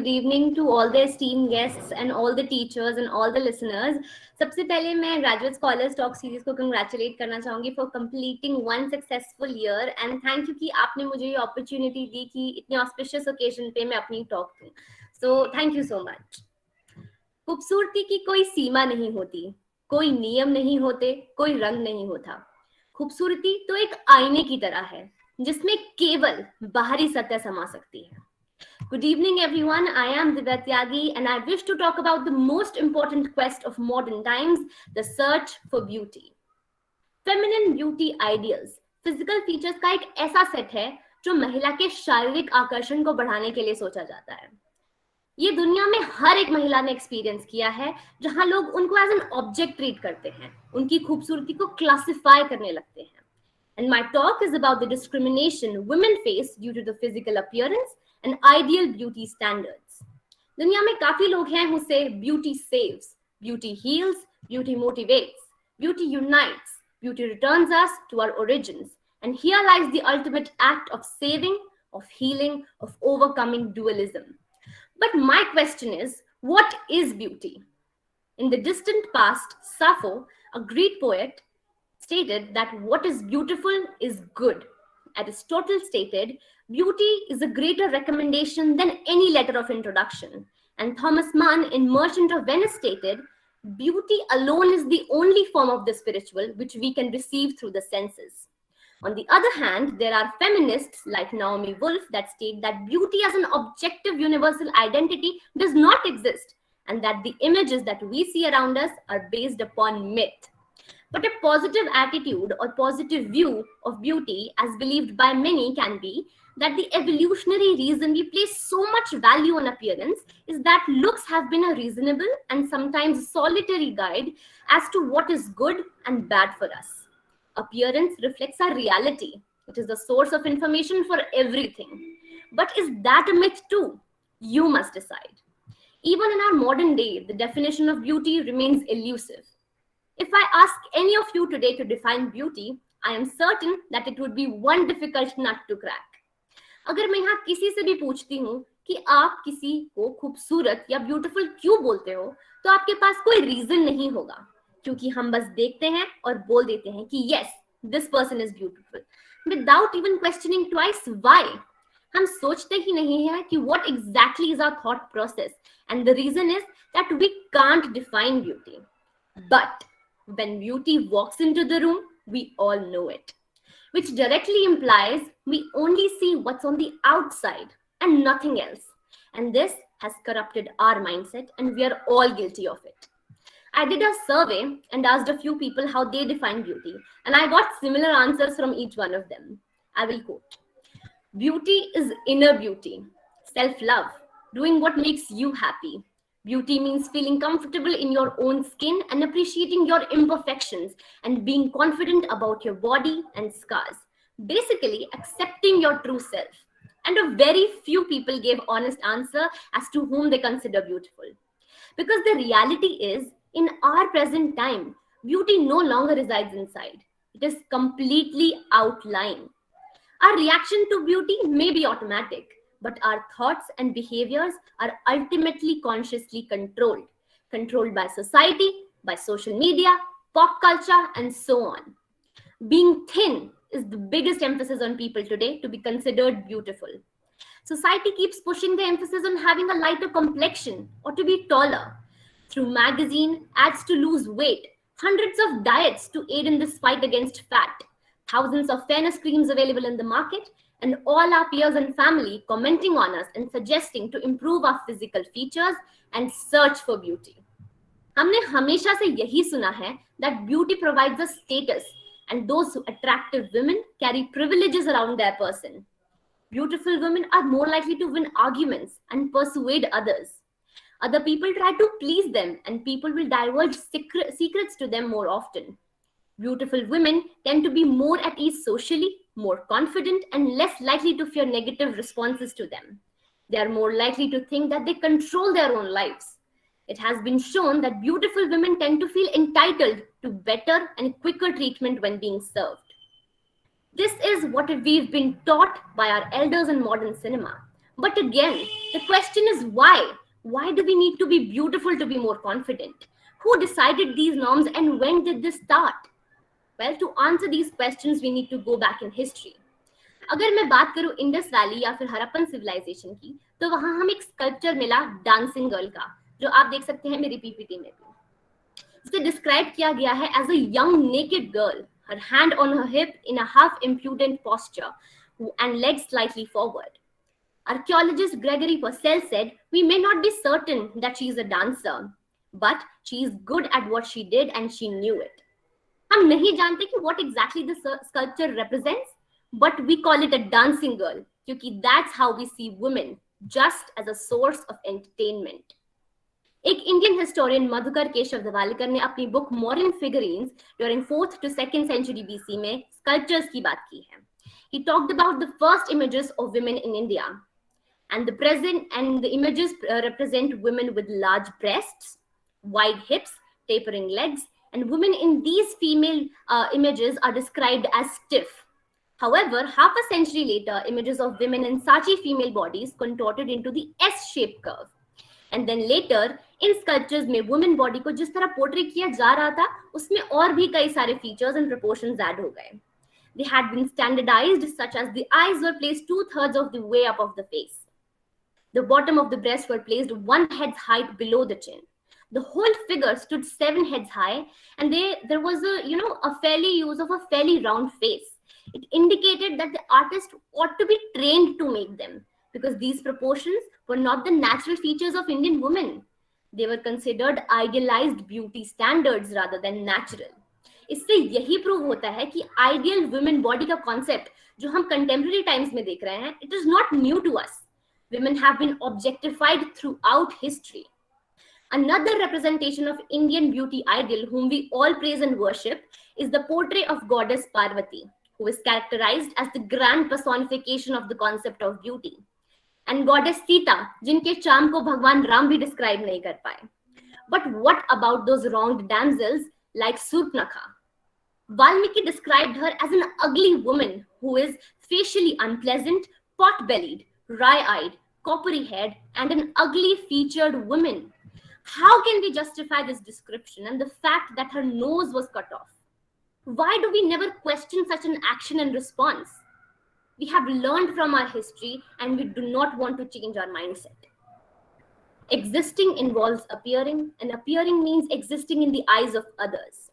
Good evening to all the esteemed guests and all the teachers and all the listeners. सबसे पहले मैं graduate scholars talk series को congratulate करना चाहूंगी for completing one successful year and thank you कि आपने मुझे ये अपॉर्चुनिटी दी कि इतने ऑस्पिशियस ओकेजन पे मैं अपनी टॉक दूं. So thank you so much. खूबसूरती की कोई सीमा नहीं होती, कोई नियम नहीं होते, कोई रंग नहीं होता. खूबसूरती तो एक आईने की तरह है जिसमें केवल बाहरी सतह समा सकती है. Good evening, everyone. I am Divya Tyagi, and I wish to talk about the most important quest of modern times, the search for beauty. Feminine beauty ideals, physical features का एक ऐसा सेट है जो महिला के शारीरिक आकर्षण को बढ़ाने के लिए सोचा जाता है. ये दुनिया में हर एक महिला ने एक्सपीरियंस किया है, जहां लोग उनको एज एन ऑब्जेक्ट ट्रीट करते हैं, उनकी खूबसूरती को क्लासिफाई करने लगते हैं. And my talk is about the discrimination women face due to the physical appearance and ideal beauty standards. दुनिया में काफी लोग हैं who say beauty saves, beauty heals, beauty motivates, beauty unites, beauty returns us to our origins. And here lies the ultimate act of saving, of healing, of overcoming dualism. But my question is, what is beauty? In the distant past, Sappho, a Greek poet, stated that what is beautiful is good. Aristotle stated, beauty is a greater recommendation than any letter of introduction. And Thomas Mann in Merchant of Venice stated, beauty alone is the only form of the spiritual which we can receive through the senses. On the other hand, there are feminists like Naomi Wolf that state that beauty as an objective universal identity does not exist, and that the images that we see around us are based upon myth. But a positive attitude or positive view of beauty, as believed by many, can be that the evolutionary reason we place so much value on appearance is that looks have been a reasonable and sometimes solitary guide as to what is good and bad for us. Appearance reflects our reality. It is the source of information for everything. But is that a myth too? You must decide. Even in our modern day, the definition of beauty remains elusive. If I ask any of you today to define beauty, I am certain that it would be one difficult nut to crack. अगर मैं यहाँ किसी से भी पूछती हूँ कि आप किसी को खूबसूरत या ब्यूटीफुल क्यों बोलते हो, तो आपके पास कोई रीजन नहीं होगा, क्योंकि हम बस देखते हैं और बोल देते हैं कि yes, this person is beautiful, without even questioning twice why. हम सोचते ही नहीं हैं कि what exactly is our thought process, and the reason is that we can't define beauty. But when beauty walks into the room, we all know it, which directly implies we only see what's on the outside and nothing else. And this has corrupted our mindset, and we are all guilty of it. I did a survey and asked a few people how they define beauty, and I got similar answers from each one of them. I will quote. Beauty is inner beauty, self-love, doing what makes you happy. Beauty means feeling comfortable in your own skin and appreciating your imperfections and being confident about your body and scars. Basically, accepting your true self. And a very few people gave honest answer as to whom they consider beautiful. Because the reality is, in our present time, beauty no longer resides inside. It is completely outlying. Our reaction to beauty may be automatic, but our thoughts and behaviors are ultimately consciously controlled by society, by social media, pop culture, and so on. Being thin is the biggest emphasis on people today to be considered beautiful. Society keeps pushing the emphasis on having a lighter complexion or to be taller. Through magazine, ads to lose weight, hundreds of diets to aid in this fight against fat, thousands of fairness creams available in the market, and all our peers and family commenting on us and suggesting to improve our physical features and search for beauty. हमने हमेशा से यही सुना है that beauty provides a status, and those attractive women carry privileges around their person. Beautiful women are more likely to win arguments and persuade others. Other people try to please them, and people will divulge secrets to them more often. Beautiful women tend to be more at ease socially, more confident, and less likely to fear negative responses to them. They are more likely to think that they control their own lives. It has been shown that beautiful women tend to feel entitled to better and quicker treatment when being served. This is what we've been taught by our elders in modern cinema. But again, the question is why? Why do we need to be beautiful to be more confident? Who decided these norms and when did this start? Well, to answer these questions, we need to go back in history. अगर मैं बात करूं Indus valley या फिर Harappan civilisation की, तो वहां हम एक स्कल्पचर मिला डांसिंग गर्ल का, जो आप देख सकते हैं मेरी पीपीटी में भी. इसे डिस्क्राइब किया गया है as a young naked girl, her hand on her hip in a half impudent posture and legs slightly forward. Archaeologist Gregory Purcell said, "We may not be certain that she is a dancer, but she is good at what she did and she knew it." हम नहीं जानते कि what exactly the sculpture represents, but we call it a dancing girl क्योंकि that's how we see women, just as a source of entertainment. एक Indian historian Madhukar Keshav दवालकर ने अपनी book modern figurines during 4th to 2nd century BC में sculptures की बात की है. He talked about the first images of women in India, and the images represent women with large breasts, wide hips, tapering legs, and women in these female images are described as stiff. However, half a century later, images of women in sachi female bodies contorted into the S-shaped curve. And then later, in sculptures में women body को जिस तरह portray किया जा रहा था, उसमें और भी कई सारे फीचर्स एंड प्रोपोर्शंस ऐड हो गए. They had been standardized, such as the eyes were placed 2/3 of the way up of the face. The bottom of the breasts were placed 1 head's height below the chin. The whole figure stood 7 heads high, and there was a fairly use of a fairly round face. It indicated that the artist ought to be trained to make them, because these proportions were not the natural features of Indian women. They were considered idealized beauty standards rather than natural. इससे यही prove होता है कि ideal women body का concept जो हम contemporary times में देख रहे हैं, it is not new to us. Women have been objectified throughout history. Another representation of Indian beauty ideal whom we all praise and worship is the portrait of goddess Parvati, who is characterized as the grand personification of the concept of beauty. And goddess Sita, जिनके charm को भगवान राम भी describe नहीं कर पाए. But what about those wronged damsels like Surpnakha? Valmiki described her as an ugly woman who is facially unpleasant, pot-bellied, wry-eyed, coppery-haired, and an ugly featured woman. How can we justify this description and the fact that her nose was cut off? Why do we never question such an action and response? We have learned from our history and we do not want to change our mindset. Existing involves appearing, and appearing means existing in the eyes of others.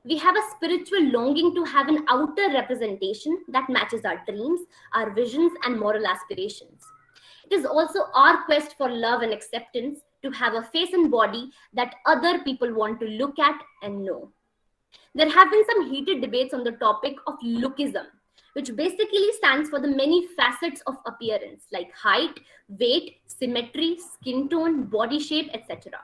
We have a spiritual longing to have an outer representation that matches our dreams, our visions, and moral aspirations. It is also our quest for love and acceptance to have a face and body that other people want to look at and know. There have been some heated debates on the topic of lookism, which basically stands for the many facets of appearance like height, weight, symmetry, skin tone, body shape, etc.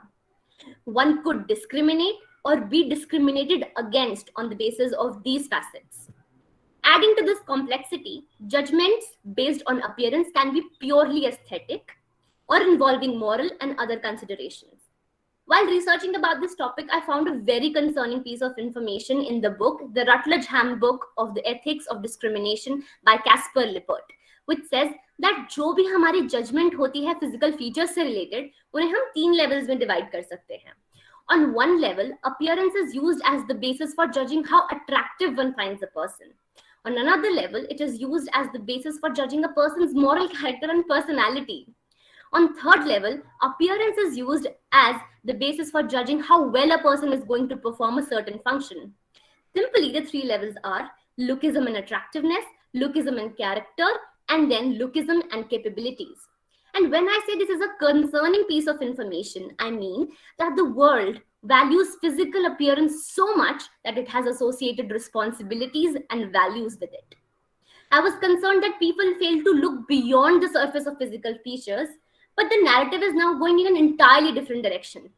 One could discriminate or be discriminated against on the basis of these facets. Adding to this complexity, judgments based on appearance can be purely aesthetic or involving moral and other considerations. While researching about this topic, I found a very concerning piece of information in the book, The Rutledge Handbook of the Ethics of Discrimination by Caspar Lippert, which says that जो भी हमारी judgment होती है physical features से related, उन्हें हम 3 levels में divide कर सकते हैं. On one level, appearance is used as the basis for judging how attractive one finds a person. On another level, it is used as the basis for judging a person's moral character and personality. On third level, appearance is used as the basis for judging how well a person is going to perform a certain function. Simply, the 3 levels are lookism and attractiveness, lookism and character, and then lookism and capabilities. And when I say this is a concerning piece of information, I mean that the world values physical appearance so much that it has associated responsibilities and values with it. I was concerned that people fail to look beyond the surface of physical features, but the narrative is now going in an entirely different direction.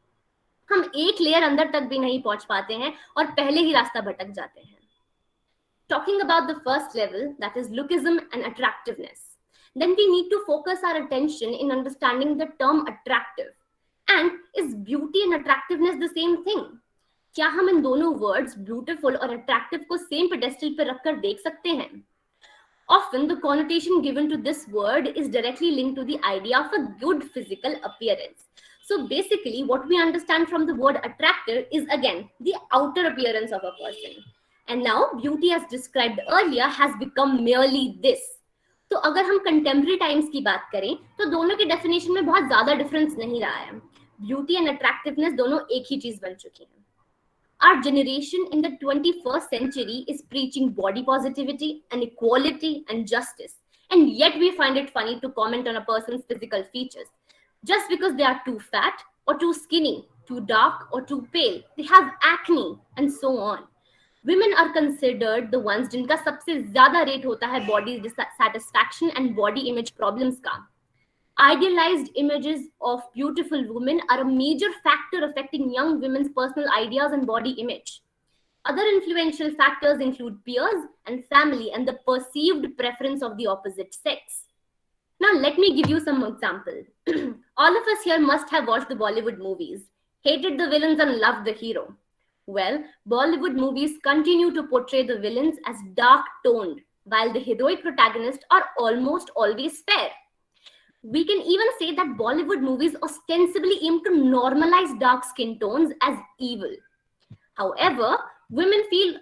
हम एक layer अंदर तक भी नहीं पहुंच पाते हैं और पहले ही रास्ता भटक जाते हैं. Talking about the first level, that is lookism and attractiveness, then we need to focus our attention in understanding the term attractive. And is beauty and attractiveness the same thing? क्या हम इन दोनों words beautiful और attractive को same pedestal पर रखकर देख सकते हैं? Often, the connotation given to this word is directly linked to the idea of a good physical appearance. So, basically, what we understand from the word attractive is again the outer appearance of a person. And now, beauty, as described earlier, has become merely this. तो अगर हम contemporary times की बात करें तो दोनों के definition में बहुत ज्यादा डिफरेंस नहीं रहा है. ब्यूटी एंड अट्रैक्टिवनेस दोनों एक ही चीज बन चुकी हैं. Our generation in the 21st century is preaching body positivity and equality and justice, and yet we find it funny to comment on a person's physical features. Just because they are too fat or too skinny, too dark or too pale, they have acne and so on. Women are considered the ones जिनका सबसे ज्यादा rate होता है body dissatisfaction and body image problems का. Idealized images of beautiful women are a major factor affecting young women's personal ideas and body image. Other influential factors include peers and family and the perceived preference of the opposite sex. Now, let me give you some examples. All of us here must have watched the Bollywood movies, hated the villains and loved the hero. Well, Bollywood movies continue to portray the villains as dark-toned, while the heroic protagonists are almost always fair. We can even say that Bollywood movies ostensibly aim to normalize dark skin tones as evil. However, women feel,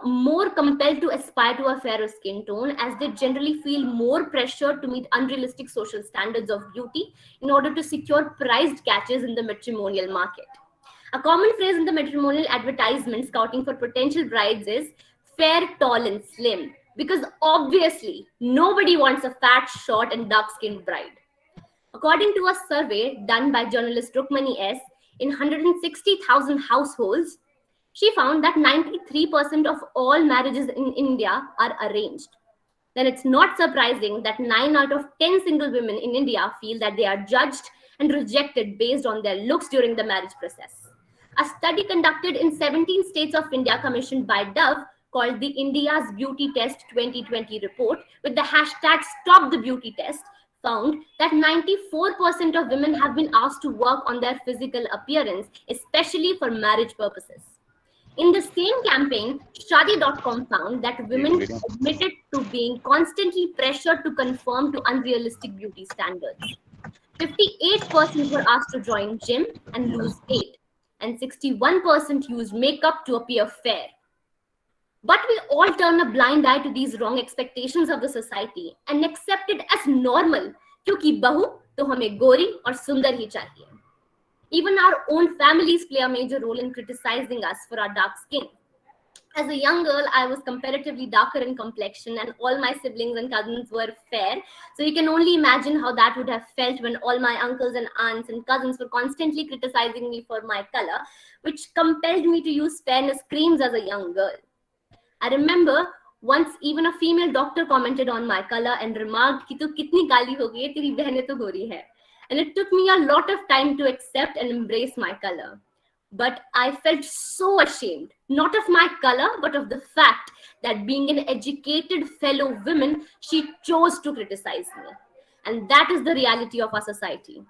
more compelled to aspire to a fairer skin tone as they generally feel more pressure to meet unrealistic social standards of beauty in order to secure prized catches in the matrimonial market. A common phrase in the matrimonial advertisement scouting for potential brides is fair, tall, and slim. Because obviously, nobody wants a fat, short, and dark-skinned bride. According to a survey done by journalist Rukmani S. in 160,000 households, she found that 93% of all marriages in India are arranged. Then it's not surprising that 9 out of 10 single women in India feel that they are judged and rejected based on their looks during the marriage process. A study conducted in 17 states of India commissioned by Dove called the India's Beauty Test 2020 report with the hashtag Stop the Beauty Test found that 94% of women have been asked to work on their physical appearance, especially for marriage purposes. In the same campaign, Shadi.com found that women admitted to being constantly pressured to conform to unrealistic beauty standards. 58% were asked to join gym and lose weight, and 61% used makeup to appear fair. But we all turn a blind eye to these wrong expectations of the society and accept it as normal क्योंकि बहू तो हमें गोरी और सुंदर ही चाहिए. Even our own families play a major role in criticizing us for our dark skin. As a young girl, I was comparatively darker in complexion and all my siblings and cousins were fair. So you can only imagine how that would have felt when all my uncles and aunts and cousins were constantly criticizing me for my color, which compelled me to use fairness creams as a young girl. I remember once even a female doctor commented on my color and remarked कि तू कितनी काली हो गई है, तेरी बहनें तो गोरी है. And it took me a lot of time to accept and embrace my color. But I felt so ashamed, not of my color, but of the fact that being an educated fellow woman, she chose to criticize me. And that is the reality of our society.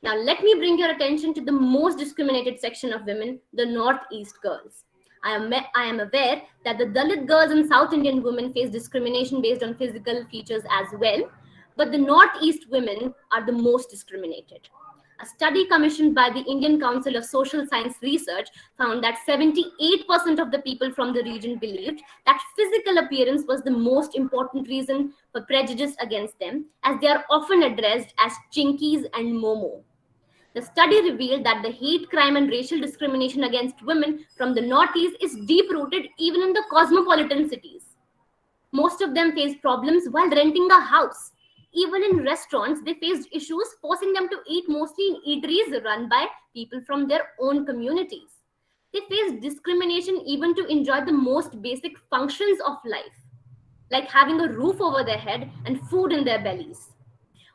Now, let me bring your attention to the most discriminated section of women, the Northeast girls. I am aware that the Dalit girls and South Indian women face discrimination based on physical features as well, but the Northeast women are the most discriminated. A study commissioned by the Indian Council of Social Science Research found that 78% of the people from the region believed that physical appearance was the most important reason for prejudice against them, as they are often addressed as chinkies and momo. The study revealed that the hate crime and racial discrimination against women from the Northeast is deep-rooted even in the cosmopolitan cities. Most of them face problems while renting a house. Even in restaurants, they faced issues forcing them to eat mostly in eateries run by people from their own communities. They faced discrimination even to enjoy the most basic functions of life, like having a roof over their head and food in their bellies.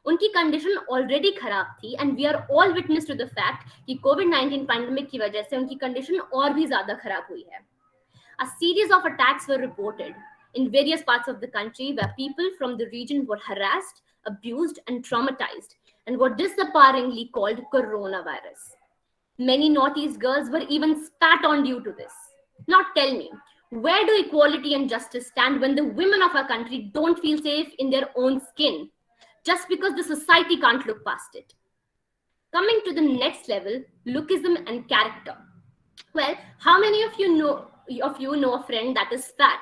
उनकी condition already खराब थी and we are all witness to the fact कि कोविड-19 pandemic की वजह से उनकी condition और भी ज्यादा खराब हुई है. A series of attacks were reported in various parts of the country where people from the region were harassed, abused, and traumatized, and were disappointingly called coronavirus. Many Northeast girls were even spat on due to this. Now tell me, Where do equality and justice stand when the women of our country don't feel safe in their own skin just because the society can't look past it? Coming to the next level, lookism and character. Well, how many of you know a friend that is fat?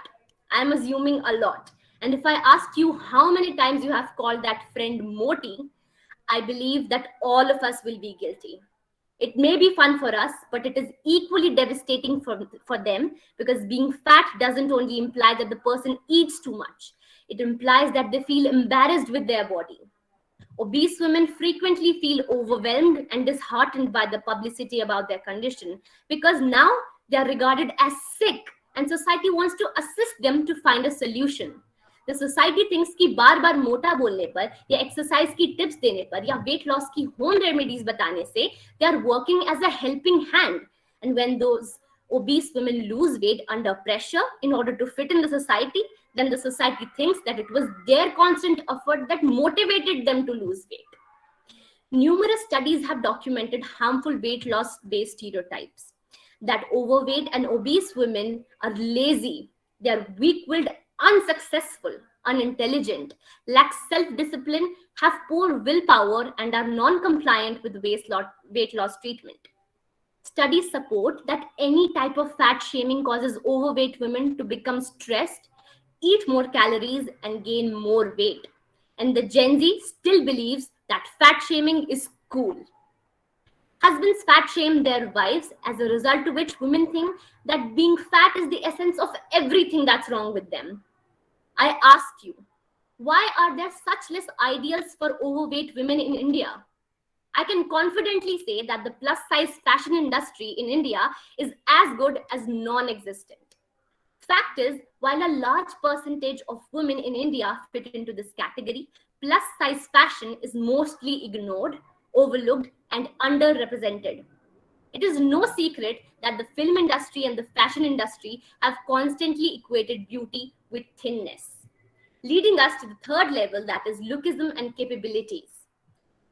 I'm assuming a lot. And if I ask you how many times you have called that friend Moti, I believe that all of us will be guilty. It may be fun for us, but it is equally devastating for them, because being fat doesn't only imply that the person eats too much, it implies that they feel embarrassed with their body. Obese women frequently feel overwhelmed and disheartened by the publicity about their condition, because now they are regarded as sick and society wants to assist them to find a solution. The society thinks कि बार बार मोटा बोलने पर या exercise की tips देने पर या weight loss की होम रेमेडीज बताने से they are working as a helping hand. And when those obese women lose weight under pressure in order to fit in the society, then the society thinks that it was their constant effort that motivated them to lose weight. Numerous studies have documented harmful weight loss based stereotypes that overweight and obese women are lazy, they are weak willed, unsuccessful, unintelligent, lack self discipline, have poor willpower, and are non compliant with weight loss treatment. Studies support that any type of fat shaming causes overweight women to become stressed, eat more calories, and gain more weight. And the Gen Z still believes that fat shaming is cool. Husbands fat shame their wives, as a result to which women think that being fat is the essence of everything that's wrong with them. I ask you, why are there such less ideals for overweight women in India? I can confidently say that the plus size fashion industry in India is as good as non existent. Fact is, while a large percentage of women in India fit into this category, plus size fashion is mostly ignored, overlooked, and underrepresented. It is no secret that the film industry and the fashion industry have constantly equated beauty with thinness, leading us to the third level, that is lookism and capabilities.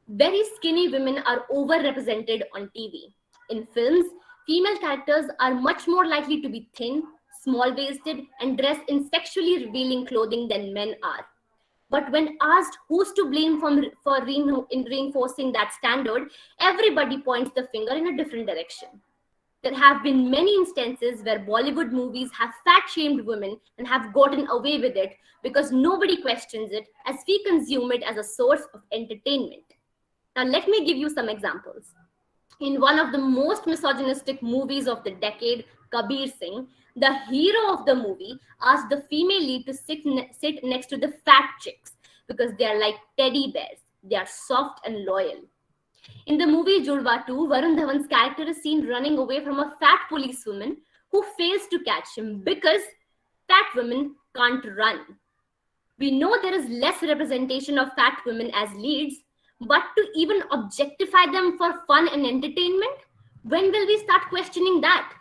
Very skinny women are overrepresented on TV. In films, female characters are much more likely to be thin, small waisted, and dress in sexually revealing clothing than men are. But when asked who's to blame in reinforcing that standard, everybody points the finger in a different direction. There have been many instances where Bollywood movies have fat shamed women and have gotten away with it because nobody questions it, as we consume it as a source of entertainment. Now, let me give you some examples. In one of the most misogynistic movies of the decade, Kabir Singh, the hero of the movie asked the female lead to sit next to the fat chicks because they are like teddy bears. They are soft and loyal. In the movie Judwa 2, Varun Dhawan's character is seen running away from a fat policewoman who fails to catch him because fat women can't run. We know there is less representation of fat women as leads, but to even objectify them for fun and entertainment, when will we start questioning that?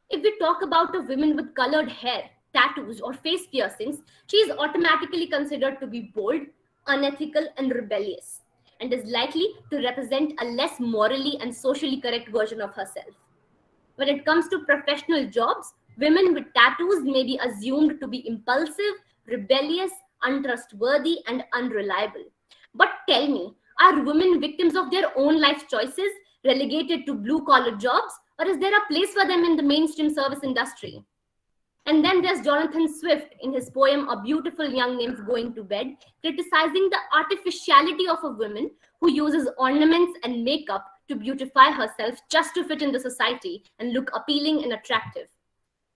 If we talk about a woman with colored hair, tattoos, or face piercings, she is automatically considered to be bold, unethical, and rebellious, and is likely to represent a less morally and socially correct version of herself. When it comes to professional jobs, women with tattoos may be assumed to be impulsive, rebellious, untrustworthy, and unreliable. But tell me, are women victims of their own life choices, relegated to blue-collar jobs, or is there a place for them in the mainstream service industry? And then there's Jonathan Swift in his poem A Beautiful Young Name's Going to Bed, criticizing the artificiality of a woman who uses ornaments and makeup to beautify herself just to fit in the society and look appealing and attractive.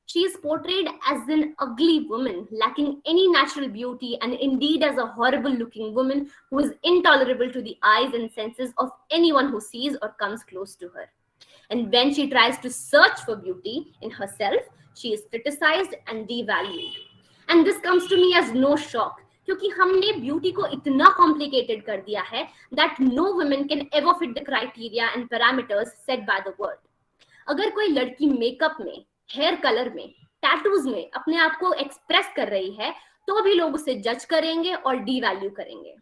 She is portrayed as an ugly woman, lacking any natural beauty, and indeed as a horrible looking woman who is intolerable to the eyes and senses of anyone who sees or comes close to her. And when she tries to search for beauty in herself, she is criticized and devalued. And this comes to me as no shock, क्योंकि हमने beauty को इतना complicated कर दिया है that no women can ever fit the criteria and parameters set by the world. अगर कोई लड़की मेकअप में, हेयर कलर में, टैटूज में अपने आप को एक्सप्रेस कर रही है, तो भी लोग उसे जज करेंगे और डीवैल्यू करेंगे.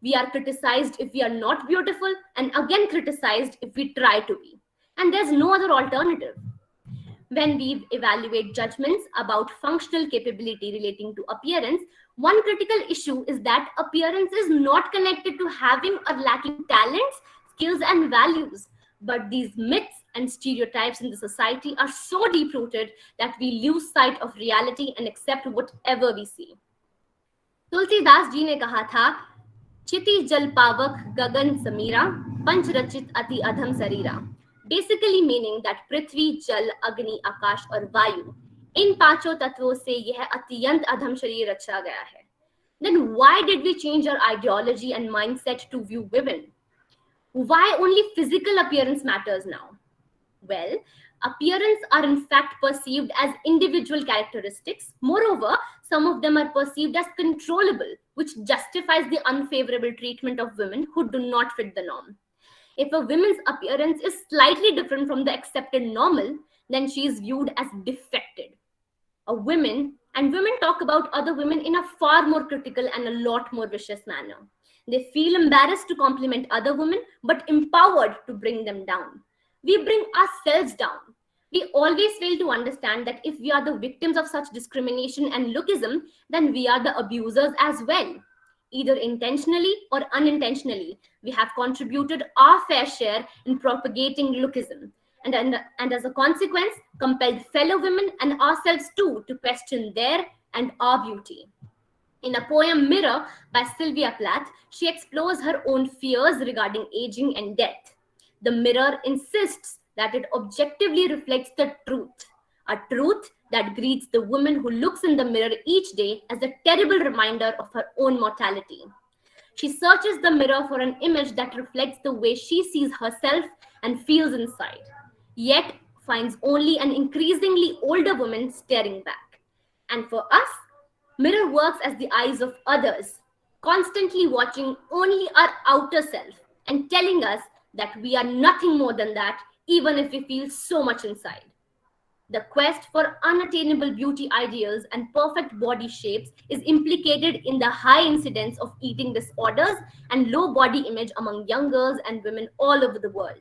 We are criticized if we are not beautiful, and again criticized if we try to be. And there's no other alternative. When we evaluate judgments about functional capability relating to appearance, one critical issue is that appearance is not connected to having or lacking talents, skills, and values. But these myths and stereotypes in the society are so deep rooted that we lose sight of reality and accept whatever we see. Tulsidas ji ने कहा था, चिति जल पावक गगन समीरा पंच रचित अति अधम शरीरा, basically meaning that पृथ्वी जल अग्नि आकाश और वायु, इन पांचों तत्वों से यह अत्यंत अधम शरीर रचा गया है. Then why did we change our ideology and mindset to view women? Why only physical appearance matters now? Well, appearance are in fact perceived as individual characteristics. Moreover, some of them are perceived as controllable, which justifies the unfavorable treatment of women who do not fit the norm. If a woman's appearance is slightly different from the accepted normal, then she is viewed as defected. Women talk about other women in a far more critical and a lot more vicious manner. They feel embarrassed to compliment other women, but empowered to bring them down. We bring ourselves down. We always fail to understand that if we are the victims of such discrimination and lookism, then we are the abusers as well. Either intentionally or unintentionally, we have contributed our fair share in propagating lookism, and as a consequence, compelled fellow women and ourselves too to question their and our beauty. In a poem Mirror by Sylvia Plath, she explores her own fears regarding aging and death. The mirror insists that it objectively reflects the truth, a truth that greets the woman who looks in the mirror each day as a terrible reminder of her own mortality. She searches the mirror for an image that reflects the way she sees herself and feels inside, yet finds only an increasingly older woman staring back. And for us, mirror works as the eyes of others, constantly watching only our outer self and telling us that we are nothing more than that, even if we feel so much inside. The quest for unattainable beauty ideals and perfect body shapes is implicated in the high incidence of eating disorders and low body image among young girls and women all over the world.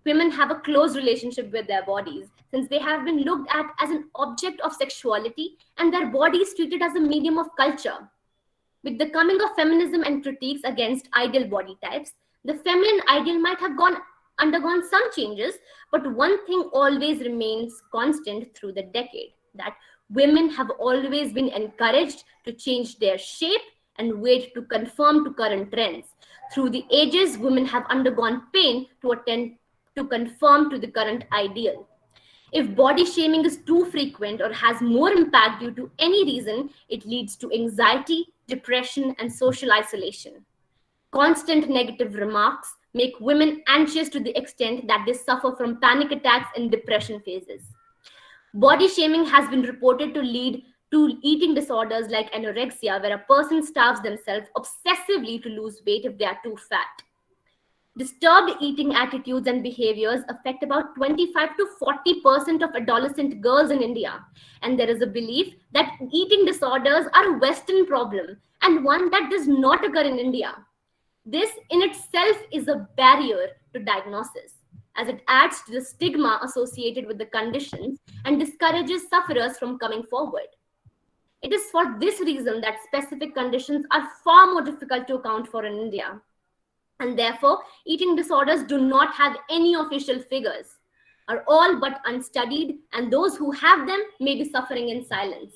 Women have a close relationship with their bodies since they have been looked at as an object of sexuality and their bodies treated as a medium of culture. With the coming of feminism and critiques against ideal body types, the feminine ideal might have undergone some changes, but one thing always remains constant through the decade, that women have always been encouraged to change their shape and weight to conform to current trends. Through the ages, women have undergone pain to conform to the current ideal. If body shaming is too frequent or has more impact due to any reason, it leads to anxiety, depression, and social isolation. Constant negative remarks make women anxious to the extent that they suffer from panic attacks and depression phases. Body shaming has been reported to lead to eating disorders like anorexia, where a person starves themselves obsessively to lose weight if they are too fat. Disturbed eating attitudes and behaviors affect about 25 to 40% of adolescent girls in India. And there is a belief that eating disorders are a Western problem and one that does not occur in India. This in itself is a barrier to diagnosis, as it adds to the stigma associated with the conditions and discourages sufferers from coming forward. It is for this reason that specific conditions are far more difficult to account for in India. And therefore, eating disorders do not have any official figures, are all but unstudied, and those who have them may be suffering in silence.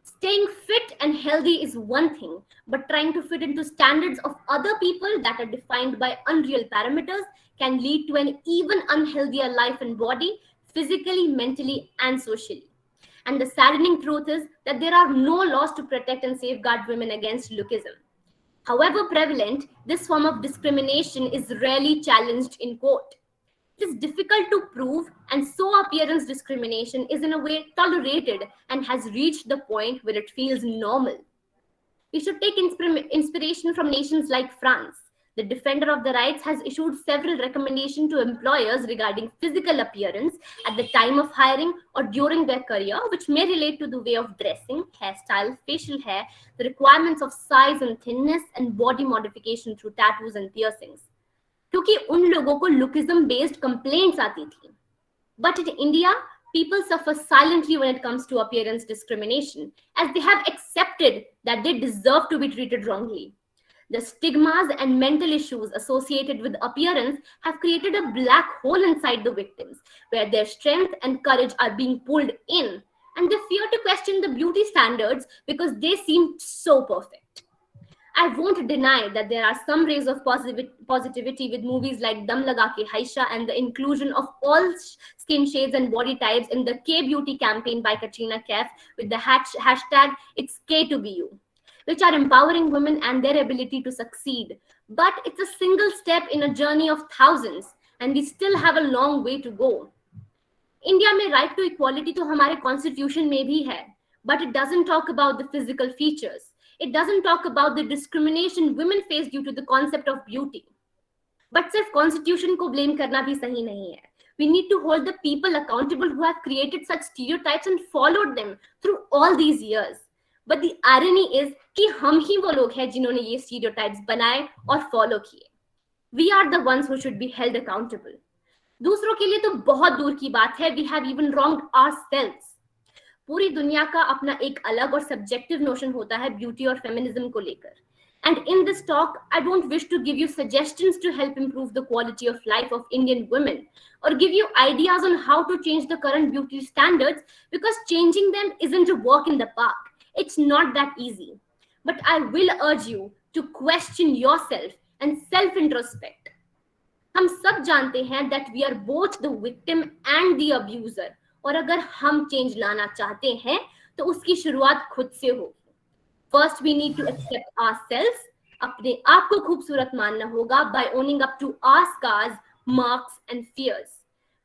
Staying fit and healthy is one thing, but trying to fit into standards of other people that are defined by unreal parameters can lead to an even unhealthier life and body, physically, mentally, and socially. And the saddening truth is that there are no laws to protect and safeguard women against lookism. However prevalent, this form of discrimination is rarely challenged in court. It is difficult to prove, and so appearance discrimination is in a way tolerated and has reached the point where it feels normal. We should take inspiration from nations like France. The Defender of the Rights has issued several recommendations to employers regarding physical appearance at the time of hiring or during their career, which may relate to the way of dressing, hairstyle, facial hair, the requirements of size and thinness, and body modification through tattoos and piercings. क्योंकि उन लोगों को lookism based complaints आती थी. But in India, people suffer silently when it comes to appearance discrimination, as they have accepted that they deserve to be treated wrongly. The stigmas and mental issues associated with appearance have created a black hole inside the victims, where their strength and courage are being pulled in, and they fear to question the beauty standards because they seem so perfect. I won't deny that there are some rays of positivity with movies like Dam Laga Ke Haisha and the inclusion of all skin shades and body types in the K Beauty campaign by Katrina Kaif with the hashtag It's K to Be You, which are empowering women and their ability to succeed. But it's a single step in a journey of thousands, and we still have a long way to go. India में right to equality तो हमारे constitution में भी है, but it doesn't talk about the physical features. It doesn't talk about the discrimination women face due to the concept of beauty. But सिर्फ constitution को blame करना भी सही नहीं है. We need to hold the people accountable who have created such stereotypes and followed them through all these years. But the irony is कि हम ही वो लोग हैं जिन्होंने ये stereotypes बनाए और follow किए. We are the ones who should be held accountable. दूसरों के लिए तो बहुत दूर की बात है. We have even wronged ourselves. पूरी दुनिया का अपना एक अलग और सब्जेक्टिव नोशन होता है ब्यूटी और फेमिनिज्म को लेकर. And in this talk, I don't wish to give you suggestions to help improve the quality of life of Indian women or give you ideas on how to change the current beauty standards, because changing them isn't a walk in the park. It's not that easy. But I will urge you to question yourself and self-introspect. हम सब जानते हैं that we are both the victim and the abuser, और अगर हम change लाना चाहते हैं तो उसकी शुरुआत खुद से होगी. First, we need to accept ourselves. अपने आप को खूबसूरत मानना होगा by owning up to our scars, marks and fears.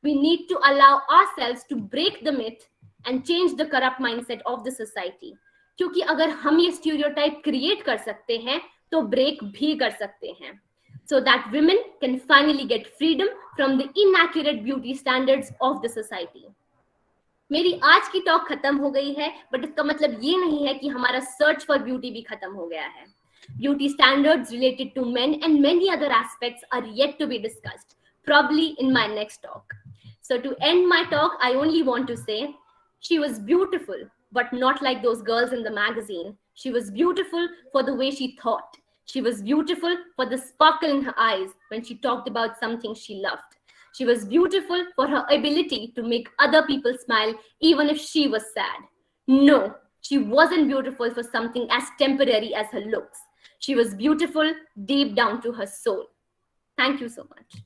We need to allow ourselves to break the myth and change the corrupt mindset of the society. क्योंकि अगर हम ये stereotype create कर सकते हैं तो break भी कर सकते हैं. So that women can finally get freedom from the inaccurate beauty standards of the society. मेरी आज की टॉक खत्म हो गई है, बट इसका मतलब ये नहीं है कि हमारा सर्च फॉर ब्यूटी भी खत्म हो गया है. Beauty standards related to men and many other aspects are yet to be discussed, probably in my next talk. So to end my talk, I only want to say, she was beautiful, but not like those girls in the magazine. She was beautiful for the way she thought. She was beautiful for the sparkle in her eyes when she talked about something she loved. She was beautiful for her ability to make other people smile even if she was sad. No, she wasn't beautiful for something as temporary as her looks. She was beautiful deep down to her soul. Thank you so much.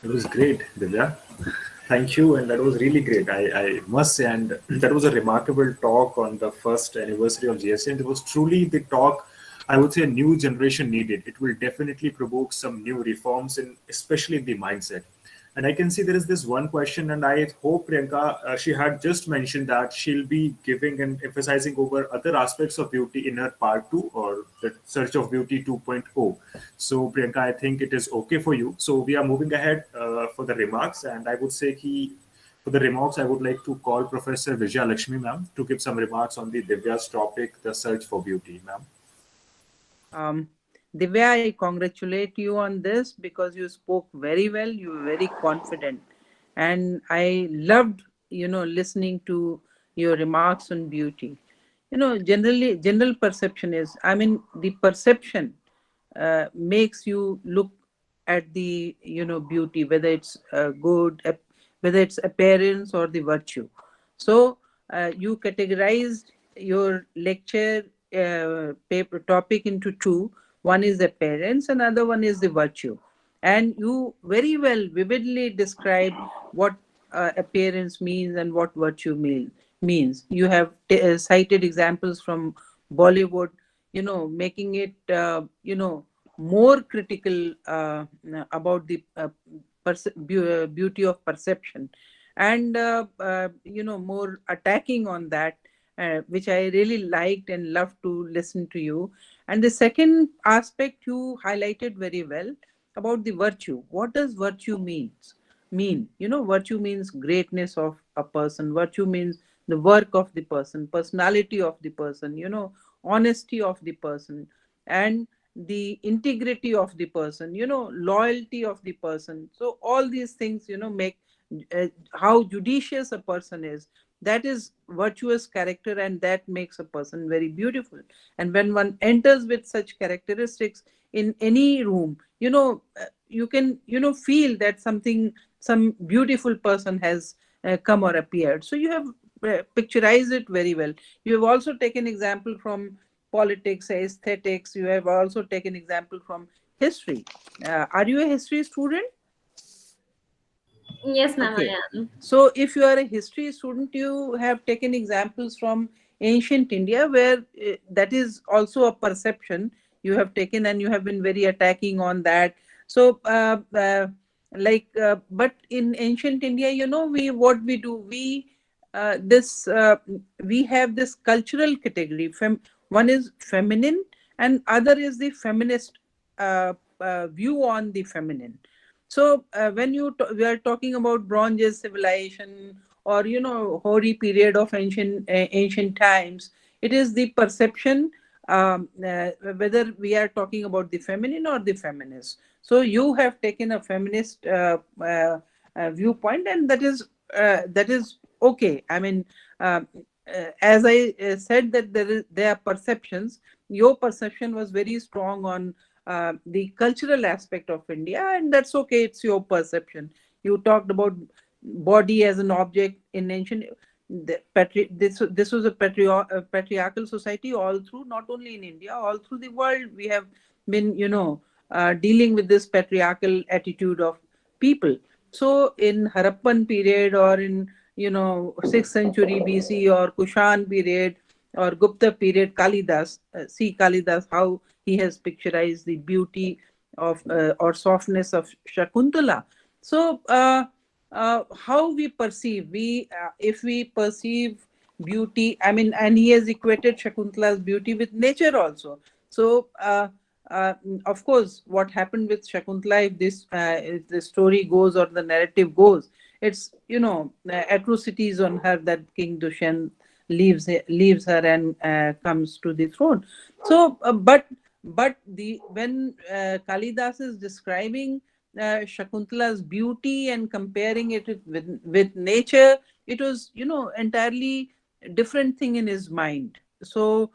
It was great, Divya. Thank you, and that was really great. I must say, and that was a remarkable talk on the first anniversary of GST, and it was truly the talk I would say a new generation needed. It will definitely provoke some new reforms, in especially in the mindset. And I can see there is this one question, and I hope Priyanka, she had just mentioned that she'll be giving and emphasizing over other aspects of beauty in her part 2 or the Search of Beauty 2.0. So Priyanka, I think it is okay for you. So we are moving ahead for the remarks, and I would say for the remarks, I would like to call Professor Vijaya Lakshmi ma'am to give some remarks on the Divya's topic, the search for beauty, ma'am. Divya, I congratulate you on this because you spoke very well. You were very confident, and I loved, listening to your remarks on beauty. General perception is, the perception makes you look at the, beauty, whether it's good, whether it's appearance or the virtue. So you categorized your lecture paper topic into two. One is appearance, another one is the virtue. And you very well, vividly described what appearance means and what virtue means. You have cited examples from Bollywood, making it, more critical about the beauty of perception, and, more attacking on that, which I really liked and loved to listen to you. And the second aspect you highlighted very well about the virtue. What does virtue mean? Virtue means greatness of a person. Virtue means the work of the person, personality of the person, honesty of the person. And the integrity of the person, loyalty of the person. So all these things, make how judicious a person is. That is virtuous character, and that makes a person very beautiful. And when one enters with such characteristics in any room, you can, feel that some beautiful person has come or appeared. So you have picturized it very well. You have also taken example from politics, aesthetics. You have also taken example from history. Are you a history student? Yes, ma'am, Okay. I am. So if you are a history student, you have taken examples from ancient India, where that is also a perception you have taken, and you have been very attacking on that. So, but in ancient India, we what we do, this we have this cultural category. One is feminine, and other is the feminist view on the feminine. So when we are talking about Bronze Age civilization, or hoary period of ancient times, it is the perception, whether we are talking about the feminine or the feminist. So you have taken a feminist viewpoint, and that is okay. I mean, as I said, that there are perceptions. Your perception was very strong on the cultural aspect of India, and that's okay. It's your perception. You talked about body as an object in ancient. This was a patriarchal society all through, not only in India, all through the world. We have been, dealing with this patriarchal attitude of people. So in Harappan period, or in 6th century BC, or Kushan period, or Gupta period, Kalidas, see Kalidas, how he has picturized the beauty of or softness of Shakuntala. So how we perceive, if we perceive beauty, I mean, and he has equated Shakuntala's beauty with nature also. So uh, of course, what happened with Shakuntala, if the story goes or the narrative goes, it's atrocities on her, that King Dushyant leaves her and comes to the throne. So but the when Kalidas is describing Shakuntala's beauty and comparing it with nature, it was entirely different thing in his mind. So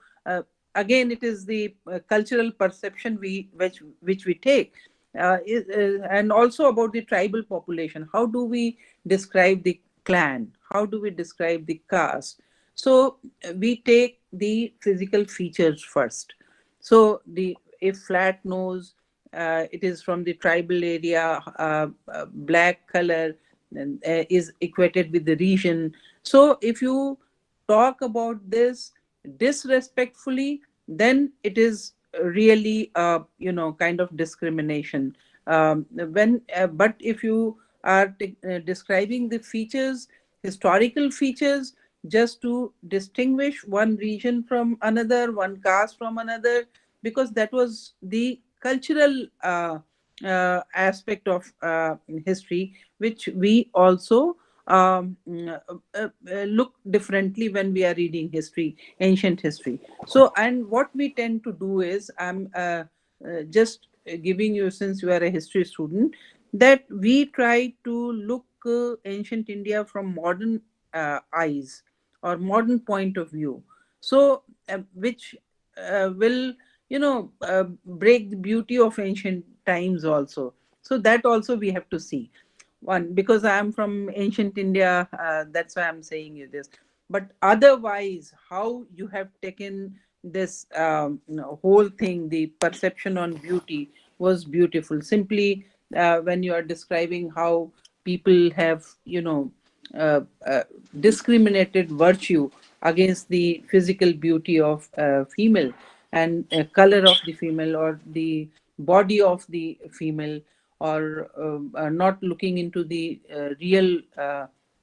again, it is the cultural perception which we take, and also about the tribal population. How do we describe the clan? How do we describe the caste? So we take the physical features first. So the if flat nose, it is from the tribal area. Black color is equated with the region. So if you talk about this disrespectfully, then it is really kind of discrimination. When But if you are describing the features, historical features, just to distinguish one region from another, one caste from another, because that was the cultural aspect of history, which we also look differently when we are reading history, ancient history. So, and what we tend to do is, I'm just giving you, since you are a history student, that we try to look ancient India from modern eyes, or modern point of view. So, which will break the beauty of ancient times also. So that also we have to see. One, because I am from ancient India, that's why I'm saying you this. But otherwise, how you have taken this whole thing, the perception on beauty was beautiful. Simply when you are describing how people have discriminated virtue against the physical beauty of female, and color of the female, or the body of the female, or not looking into the real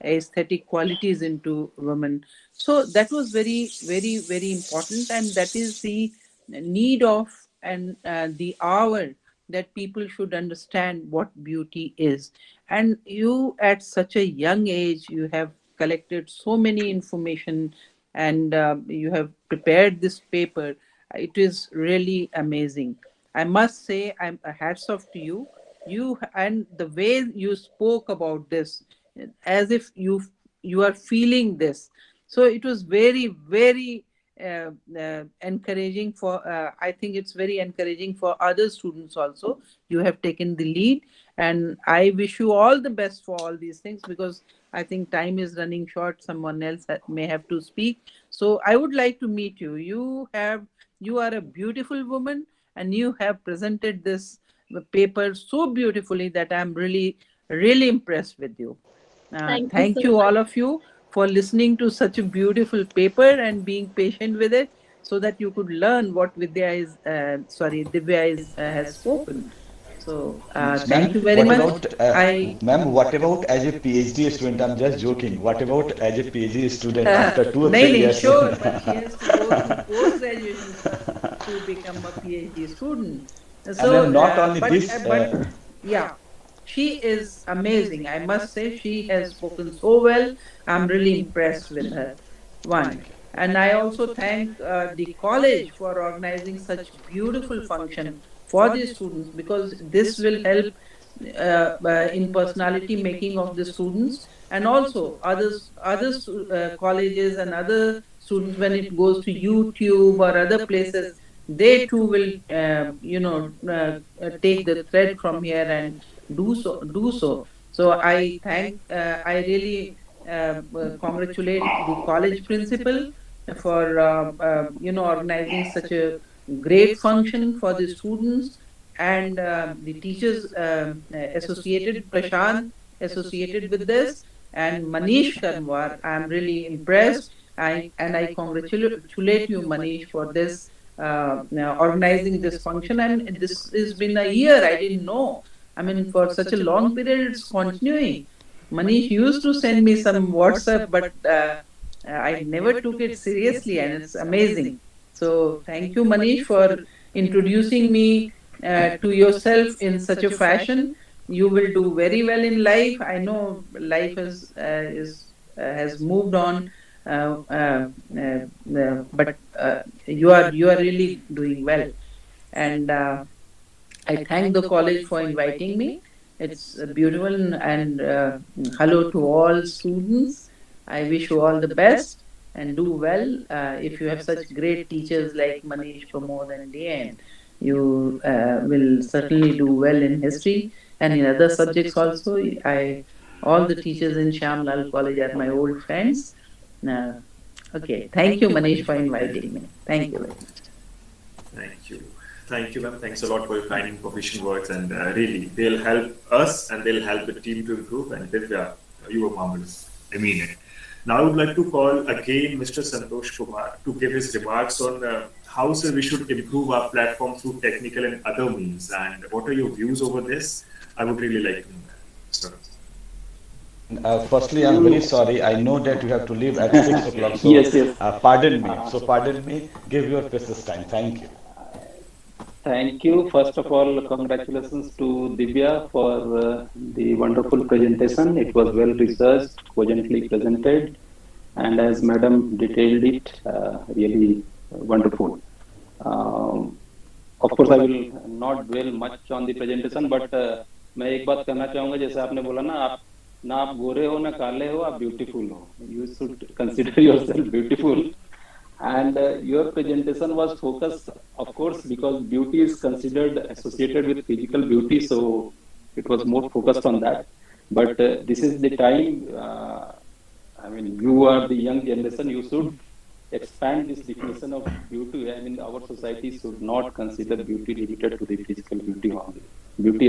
aesthetic qualities into women. So that was very, very, very important, and that is the need of, and the hour, that people should understand what beauty is. And you, at such a young age, you have collected so many information, and you have prepared this paper. It is really amazing. I must say, I'm hats off to you. You and the way you spoke about this, as if you are feeling this. So it was very, very encouraging for. I think it's very encouraging for other students also. You have taken the lead, and I wish you all the best for all these things, because I think time is running short. Someone else may have to speak. So I would like to meet you. You are a beautiful woman, and you have presented this paper so beautifully that I'm really, really impressed with you. Thank you so Thank you, much. all of you, for listening to such a beautiful paper and being patient with it, so that you could learn what Divya has spoken. So Ma'am, thank you very what much. about, I ma'am, what about as a PhD student? I'm just joking. What about as a PhD student after two or nahi, three nahi, years? sure, but she has to go through post graduation first to become a PhD student. And So, then not only but this, yeah, she is amazing. I must say, she has spoken so well. I'm really impressed with her. One. And I also thank the college for organizing such beautiful function for the students, because this will help in personality making of the students, and also other colleges and other students, when it goes to YouTube or other places, they too will take the thread from here and do so. So I really congratulate the college principal for organizing such a great function for the students, and the teachers associated, Prashant, associated with this, and Manish Karwar. I'm really impressed. I congratulate you, Manish, for this organizing this function. And this has been a year. I didn't know. I mean, for such a long period, it's continuing. Manish used to send me some WhatsApp, but I never took it seriously, and it's amazing. So thank you, Manish, for introducing me to yourself in such a fashion. You will do very well in life. I know life has moved on, but you are really doing well. And I thank the college for inviting me. It's beautiful, and hello to all students. I wish you all the best and do well. If you have such great teachers like Manish, Pramod, and Diane, you will certainly do well in history and in other subjects also. All the teachers in Shyam Lal College are my old friends. Uh, okay, thank you, Manish, for inviting me. Thank you very much. Thank you. Thank you, ma'am. Thanks a lot for your kind and proficient words. And really, they'll help us and they'll help the team to improve. And Divya, you were marvelous. I mean it. Now, I would like to call again Mr. Santosh Kumar to give his remarks on how, sir, we should improve our platform through technical and other means. And what are your views over this? I would really like to know that, sir. firstly, I'm very sorry. I know that you have to leave at 6 o'clock, so Yes, yes. pardon me. So pardon me. Give your precious time. Thank you. Thank you. First of all, congratulations to Divya for the wonderful presentation. It was well researched, cogently presented, and as Madam detailed it, really wonderful. Um, of course, I will not dwell much on the presentation, but मैं एक बात करना चाहूँगा, जैसे आपने बोला ना आप गोरे हो ना काले हो, आप beautiful हो. You should consider yourself beautiful. And your presentation was focused, of course, because beauty is considered associated with physical beauty, so it was more focused on that. But this is the time, I mean, you are the young generation, you should expand this definition of beauty. I mean, our society should not consider beauty limited to the physical beauty only. Beauty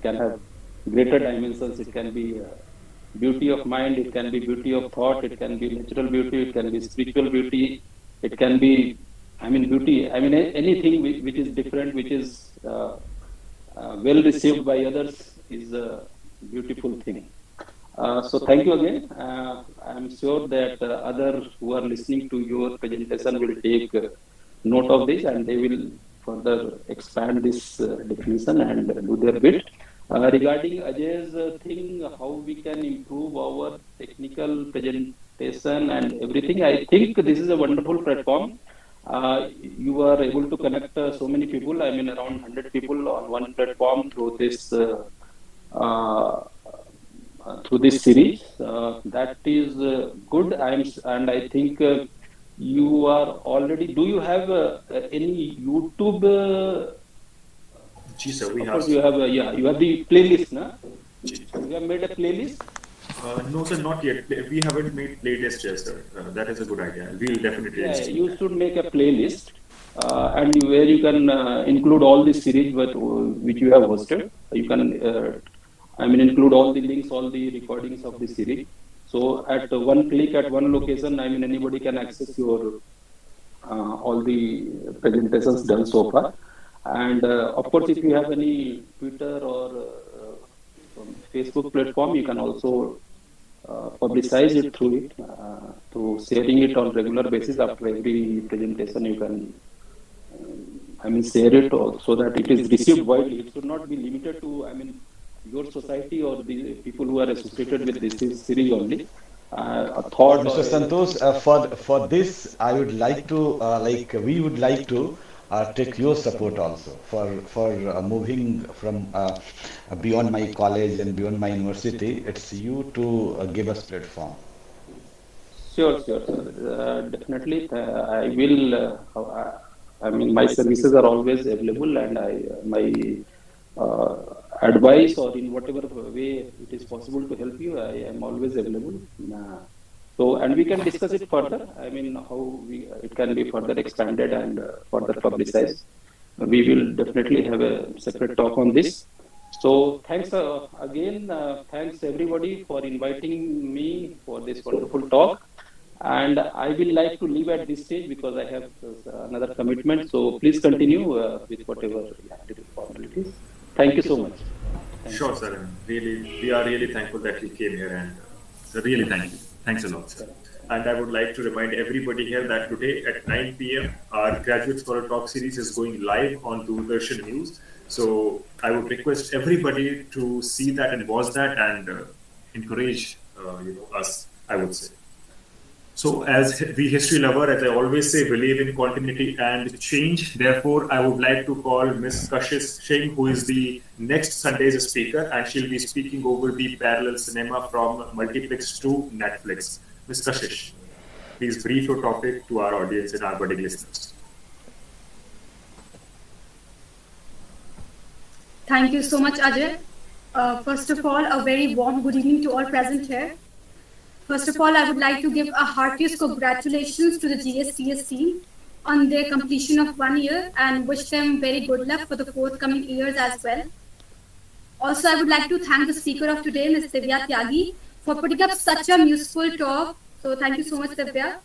can have greater dimensions. It can be beauty of mind, it can be beauty of thought, it can be natural beauty, it can be spiritual beauty, it can be, I mean, beauty, I mean, anything which is different, which is well received by others is a beautiful thing. So thank you again. I'm sure that others who are listening to your presentation will take note of this and they will further expand this definition and do their bit. Regarding Ajay's thing, how we can improve our technical presentation and everything, I think this is a wonderful platform. you are able to connect so many people. I mean, around 100 people on one platform through this series. That is good. And I think you are already. Do you have any YouTube? Ji, sir, we Of have. course, you have. You have the playlist, na? You have made a playlist. No, sir, not yet. We haven't made playlist yet, sir. That is a good idea. We'll definitely. Yeah, you should make a playlist, and where you can include all the series, which you have hosted. You can, include all the links, all the recordings of the series. So at one click, at one location, anybody can access your all the presentations done so far. And of course, if you have any Twitter or Facebook platform, you can also publicize it through it, through sharing it on regular basis. After every presentation, you can share it so that it is received widely. It should not be limited to your society or the people who are associated with this series only. A thought, Mr. Santosh, for this, I would like to we would like to take your support also for moving from beyond my college and beyond my university. It's you to give us platform. Sure. Definitely, I will. My services are always available, and my advice or in whatever way it is possible to help you, I am always available. So, and we can discuss it further. How it can be further expanded and further publicized. We will definitely have a separate talk on this. So, thanks again. Thanks everybody for inviting me for this wonderful talk. And I will like to leave at this stage because I have another commitment. So, please continue with whatever formalities. Thank you so much. Sure, sir. Really, we are really thankful that you came here, and really thank you. Thanks a lot, sir. And I would like to remind everybody here that today at 9 p.m. our Graduate Scholar Talk series is going live on Doordarshan News. So I would request everybody to see that and watch that and encourage us, I would say. So as the history lover, as I always say, believe in continuity and change. Therefore, I would like to call Ms. Kashish Singh, who is the next Sunday's speaker, and she'll be speaking over the parallel cinema from Multiplex to Netflix. Ms. Kashish, please brief your topic to our audience and our budding listeners. Thank you so much, Ajay. First of all, a very warm good evening to all present here. First of all, I would like to give a heartiest congratulations to the GSTS team on their completion of 1 year and wish them very good luck for the forthcoming years as well. Also, I would like to thank the speaker of today, Ms. Divya Tyagi, for putting up such a useful talk. So thank you so much, Divya.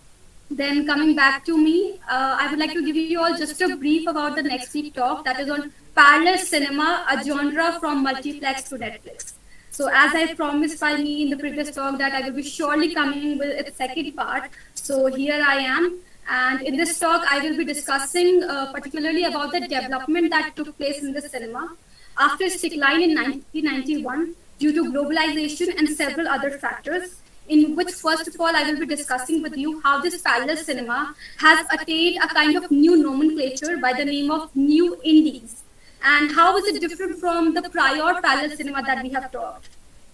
Then coming back to me, I would like to give you all just a brief about the next week talk that is on parallel cinema, a genre from multiplex to Netflix. So as I promised by me in the previous talk that I will be surely coming with its second part. So here I am. And in this talk, I will be discussing particularly about the development that took place in the cinema after its decline in 1991 due to globalization and several other factors, in which first of all, I will be discussing with you how this parallel cinema has attained a kind of new nomenclature by the name of new indies. And how is it different from the prior parallel cinema that we have talked?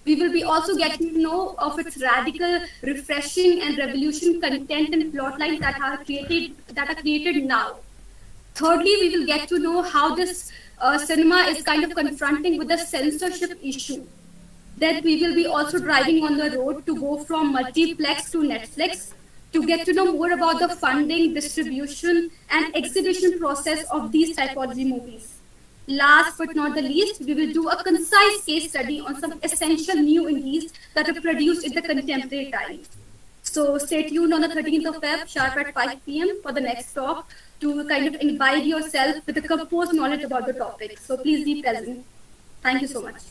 We will be also getting to know of its radical, refreshing and revolution content and plot lines that are created now. Thirdly, we will get to know how this cinema is kind of confronting with the censorship issue. Then we will be also driving on the road to go from multiplex to Netflix to get to know more about the funding, distribution and exhibition process of these typology movies. Last but not the least, we will do a concise case study on some essential new indies that are produced in the contemporary times. So stay tuned on the 13th of Feb, sharp at 5 p.m. for the next talk to kind of imbibe yourself with a composed knowledge about the topic. So please be present. Thank you so much.